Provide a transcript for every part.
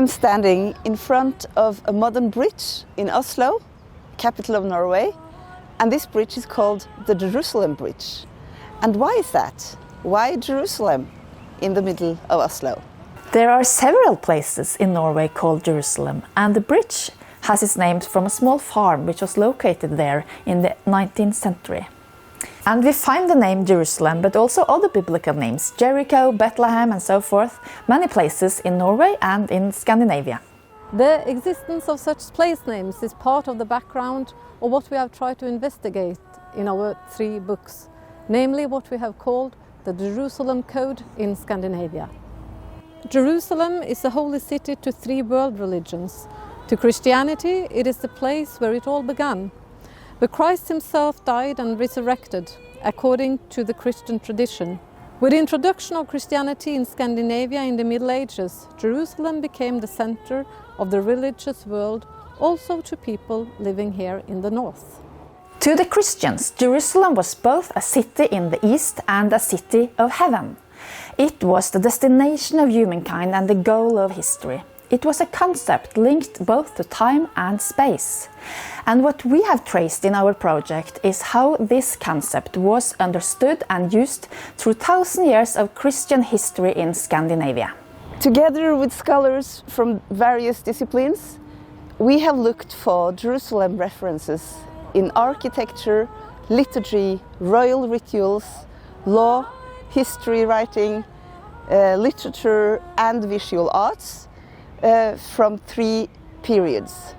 standing in front of a modern bridge in Oslo, capital of Norway, and this bridge is called the Jerusalem Bridge. And why is that? Why Jerusalem in the middle of Oslo? There are several places in Norway called Jerusalem, and the bridge has its name from a small farm which was located there in the 19th century. And we find the name Jerusalem, but also other biblical names, Jericho, Bethlehem and so forth, many places in Norway and in Scandinavia. The existence of such place names is part of the background of what we have tried to investigate in our 3 books, namely what we have called the Jerusalem Code in Scandinavia. Jerusalem is a holy city to 3 world religions. To Christianity, it is the place where it all began. But Christ himself died and resurrected, according to the Christian tradition. With the introduction of Christianity in Scandinavia in the Middle Ages, Jerusalem became the center of the religious world, also to people living here in the north. To the Christians, Jerusalem was both a city in the east and a city of heaven. It was the destination of humankind and the goal of history. It was a concept linked both to time and space. And what we have traced in our project is how this concept was understood and used through 1,000 years of Christian history in Scandinavia. Together with scholars from various disciplines, we have looked for Jerusalem references in architecture, liturgy, royal rituals, law, history writing, literature and visual arts from 3 periods: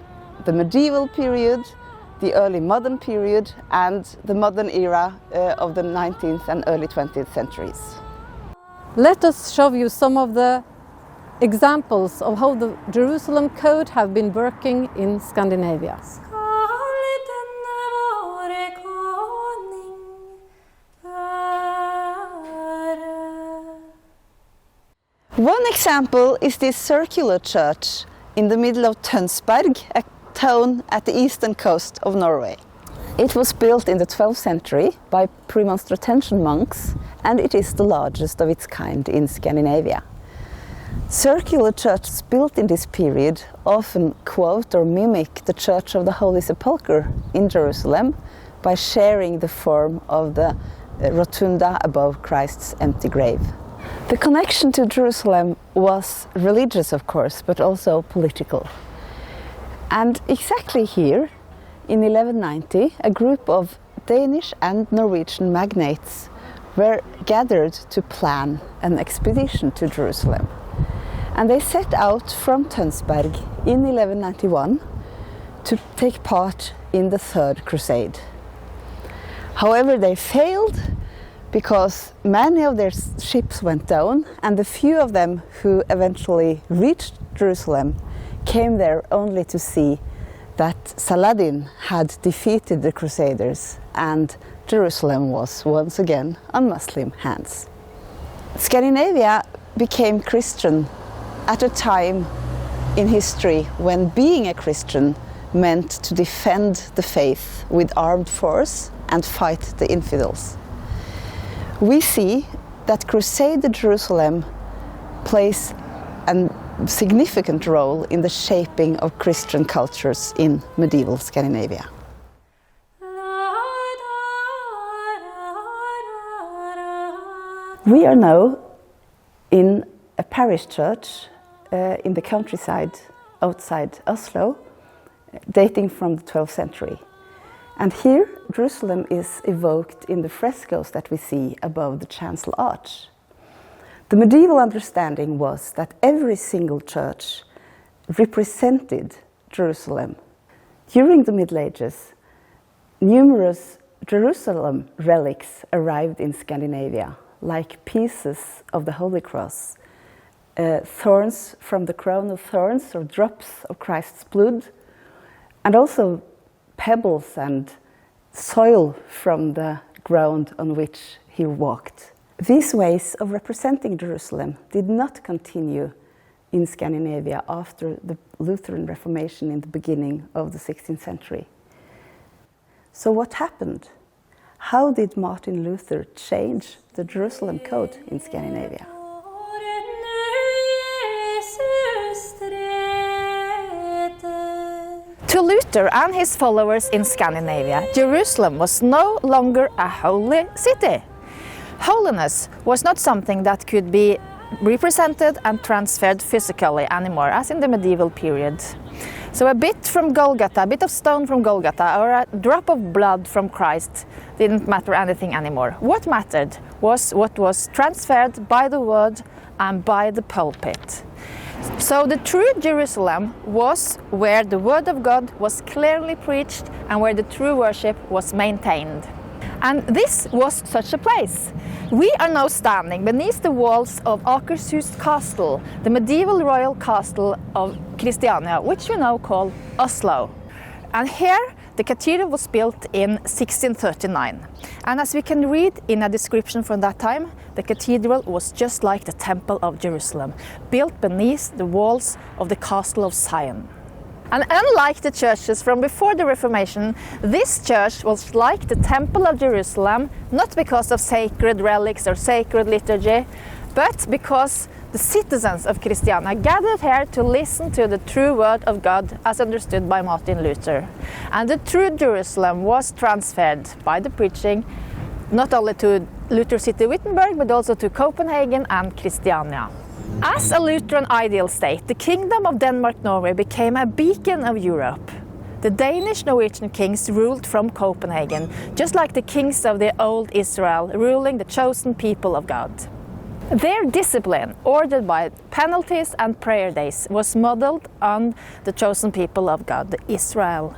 the medieval period, the early modern period and the modern era of the 19th and early 20th centuries. Let us show you some of the examples of how the Jerusalem Code have been working in Scandinavia. One example is this circular church in the middle of Tønsberg, a town at the eastern coast of Norway. It was built in the 12th century by Premonstratensian monks, and it is the largest of its kind in Scandinavia. Circular churches built in this period often quote or mimic the Church of the Holy Sepulchre in Jerusalem by sharing the form of the rotunda above Christ's empty grave. The connection to Jerusalem was religious, of course, but also political. And exactly here, in 1190, a group of Danish and Norwegian magnates were gathered to plan an expedition to Jerusalem. And they set out from Tønsberg in 1191 to take part in the Third Crusade. However, they failed because many of their ships went down, and the few of them who eventually reached Jerusalem came there only to see that Saladin had defeated the Crusaders and Jerusalem was once again on Muslim hands. Scandinavia became Christian at a time in history when being a Christian meant to defend the faith with armed force and fight the infidels. We see that Crusader Jerusalem plays a significant role in the shaping of Christian cultures in medieval Scandinavia. We are now in a parish church in the countryside outside Oslo, dating from the 12th century. And here, Jerusalem is evoked in the frescoes that we see above the chancel arch. The medieval understanding was that every single church represented Jerusalem. During the Middle Ages, numerous Jerusalem relics arrived in Scandinavia, like pieces of the Holy Cross, thorns from the crown of thorns or drops of Christ's blood, and also pebbles and soil from the ground on which he walked. These ways of representing Jerusalem did not continue in Scandinavia after the Lutheran Reformation in the beginning of the 16th century. So what happened? How did Martin Luther change the Jerusalem Code in Scandinavia? To Luther and his followers in Scandinavia, Jerusalem was no longer a holy city. Holiness was not something that could be represented and transferred physically anymore, as in the medieval period. So a bit from Golgotha, a bit of stone from Golgotha, or a drop of blood from Christ didn't matter anything anymore. What mattered was what was transferred by the word and by the pulpit. So the true Jerusalem was where the word of God was clearly preached and where the true worship was maintained. And this was such a place. We are now standing beneath the walls of Akershus castle, the medieval royal castle of Christiania, which we now call Oslo. And here the cathedral was built in 1639. And as we can read in a description from that time, the cathedral was just like the Temple of Jerusalem, built beneath the walls of the Castle of Zion. And unlike the churches from before the Reformation, this church was like the Temple of Jerusalem, not because of sacred relics or sacred liturgy, but because the citizens of Christiania gathered here to listen to the true word of God as understood by Martin Luther. And the true Jerusalem was transferred by the preaching not only to Luther city Wittenberg, but also to Copenhagen and Christiania. As a Lutheran ideal state, the Kingdom of Denmark-Norway became a beacon of Europe. The Danish-Norwegian kings ruled from Copenhagen, just like the kings of the old Israel, ruling the chosen people of God. Their discipline, ordered by penalties and prayer days, was modeled on the chosen people of God, Israel.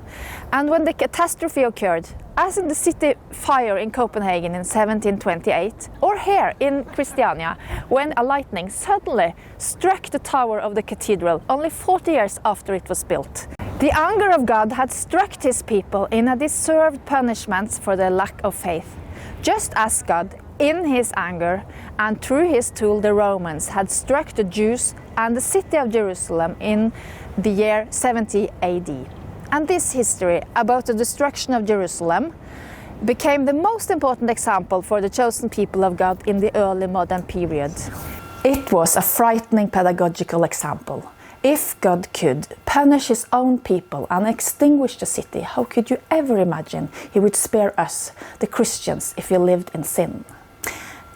And when the catastrophe occurred, as in the city fire in Copenhagen in 1728, or here in Christiania, when a lightning suddenly struck the tower of the cathedral only 40 years after it was built, the anger of God had struck his people in a deserved punishment for their lack of faith, just as God, in his anger and through his tool the Romans, had struck the Jews and the city of Jerusalem in the year 70 AD. And this history about the destruction of Jerusalem became the most important example for the chosen people of God in the early modern period. It was a frightening pedagogical example. If God could punish his own people and extinguish the city, how could you ever imagine he would spare us, the Christians, if we lived in sin?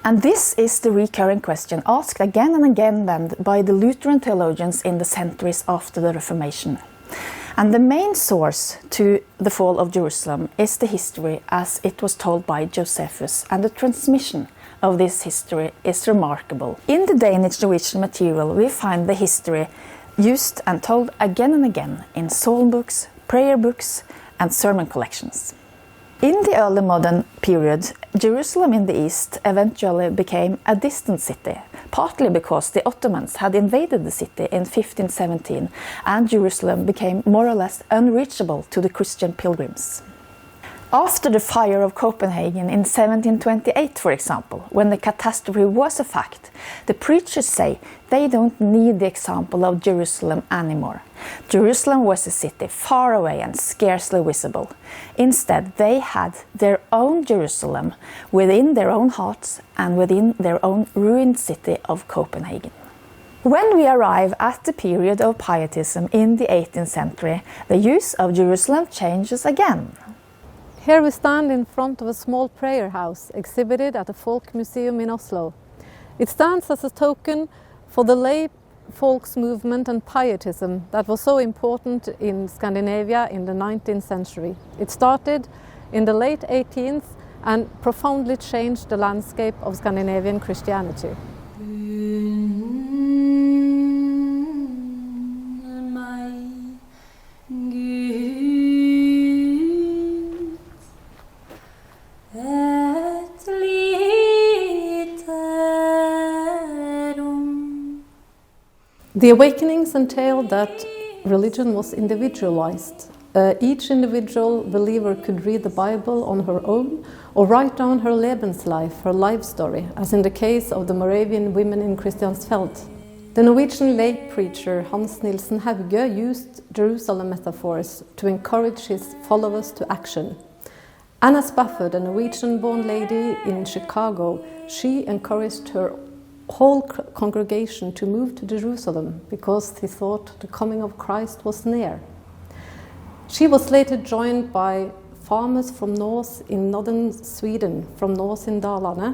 And this is the recurring question asked again and again then by the Lutheran theologians in the centuries after the Reformation. And the main source to the fall of Jerusalem is the history as it was told by Josephus, and the transmission of this history is remarkable. In the Danish-Norwegian material we find the history used and told again and again in psalm books, prayer books and sermon collections. In the early modern period, Jerusalem in the east eventually became a distant city, partly because the Ottomans had invaded the city in 1517 and Jerusalem became more or less unreachable to the Christian pilgrims. After the fire of Copenhagen in 1728, for example, when the catastrophe was a fact, the preachers say they don't need the example of Jerusalem anymore. Jerusalem was a city far away and scarcely visible. Instead, they had their own Jerusalem within their own hearts and within their own ruined city of Copenhagen. When we arrive at the period of Pietism in the 18th century, the use of Jerusalem changes again. Here we stand in front of a small prayer house exhibited at the Folk Museum in Oslo. It stands as a token for the lay folks movement and pietism that was so important in Scandinavia in the 19th century. It started in the late 18th and profoundly changed the landscape of Scandinavian Christianity. The awakenings entailed that religion was individualized. Each individual believer could read the Bible on her own or write down her Lebenslife, her life story, as in the case of the Moravian women in Christiansfeld. The Norwegian lay preacher Hans Nilsen Hauge used Jerusalem metaphors to encourage his followers to action. Anna Spafford, a Norwegian-born lady in Chicago, she encouraged her whole congregation to move to Jerusalem because he thought the coming of Christ was near. She was later joined by farmers from north in northern Sweden, from north in Dalarna,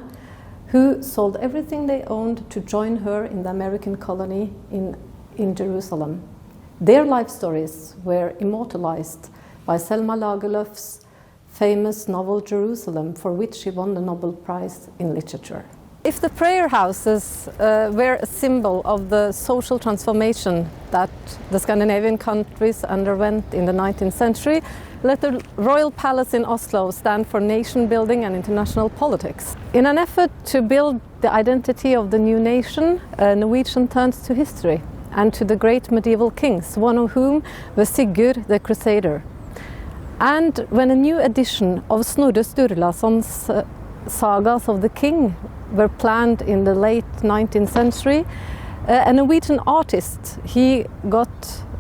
who sold everything they owned to join her in the American colony in Jerusalem. Their life stories were immortalized by Selma Lagerlöf's famous novel Jerusalem, for which she won the Nobel Prize in Literature. If the prayer houses were a symbol of the social transformation that the Scandinavian countries underwent in the 19th century, let the royal palace in Oslo stand for nation building and international politics. In an effort to build the identity of the new nation, Norwegian turns to history and to the great medieval kings, one of whom was Sigurd the Crusader. And when a new edition of Snorre Sturlason's sagas of the king were planned in the late 19th century, a Norwegian artist, he got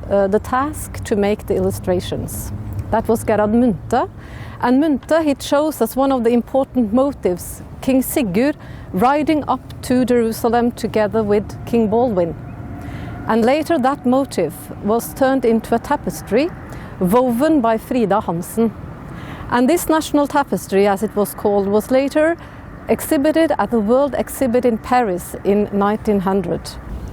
the task to make the illustrations. That was Gerhard Munthe. And Munthe, he chose as one of the important motives King Sigurd riding up to Jerusalem together with King Baldwin. And later that motif was turned into a tapestry woven by Frida Hansen. And this national tapestry, as it was called, was later exhibited at the World Exhibit in Paris in 1900.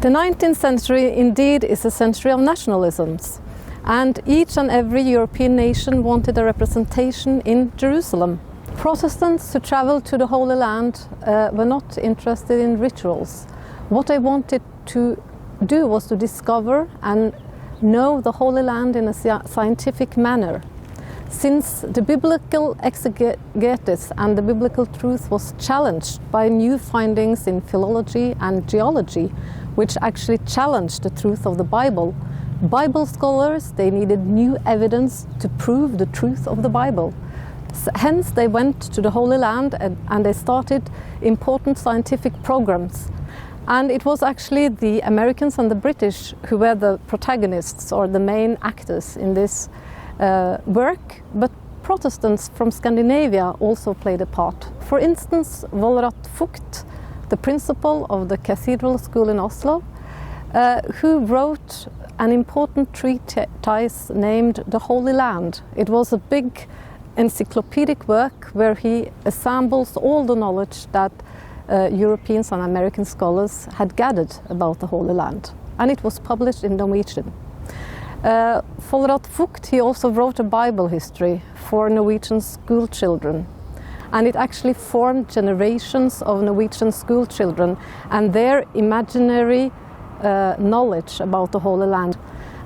The 19th century indeed is a century of nationalisms, and each and every European nation wanted a representation in Jerusalem. Protestants who traveled to the Holy Land were not interested in rituals. What they wanted to do was to discover and know the Holy Land in a scientific manner. Since the biblical exegesis and the biblical truth was challenged by new findings in philology and geology, which actually challenged the truth of the Bible, Bible scholars, they needed new evidence to prove the truth of the Bible. Hence they went to the Holy Land and they started important scientific programs. And it was actually the Americans and the British who were the protagonists or the main actors in this work, but Protestants from Scandinavia also played a part. For instance, Olav Church, the principal of the Cathedral School in Oslo, who wrote an important treatise named The Holy Land. It was a big encyclopedic work where he assembles all the knowledge that Europeans and American scholars had gathered about the Holy Land. And it was published in Norwegian. Olav Church, he also wrote a Bible history for Norwegian school children. And it actually formed generations of Norwegian school children and their imaginary knowledge about the Holy Land.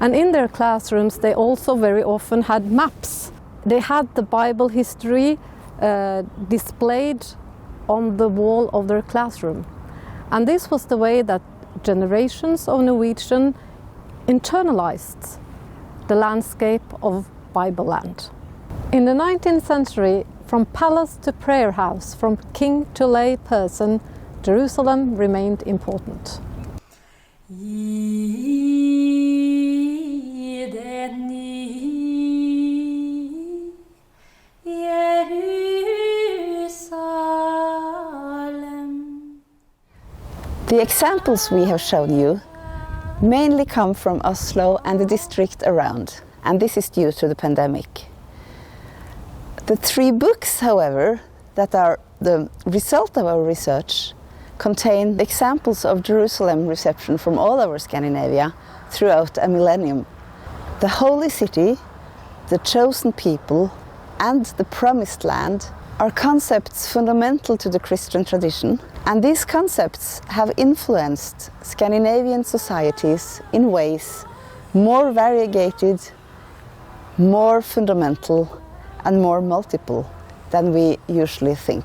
And in their classrooms they also very often had maps. They had the Bible history displayed on the wall of their classroom. And this was the way that generations of Norwegian internalized the landscape of Bible land. In the 19th century, from palace to prayer house, from king to lay person, Jerusalem remained important. The examples we have shown you mainly come from Oslo and the district around, and this is due to the pandemic. The 3 books, however, that are the result of our research contain examples of Jerusalem reception from all over Scandinavia throughout a millennium. The Holy City, the Chosen People, and the Promised Land are concepts fundamental to the Christian tradition, and these concepts have influenced Scandinavian societies in ways more variegated, more fundamental, and more multiple than we usually think.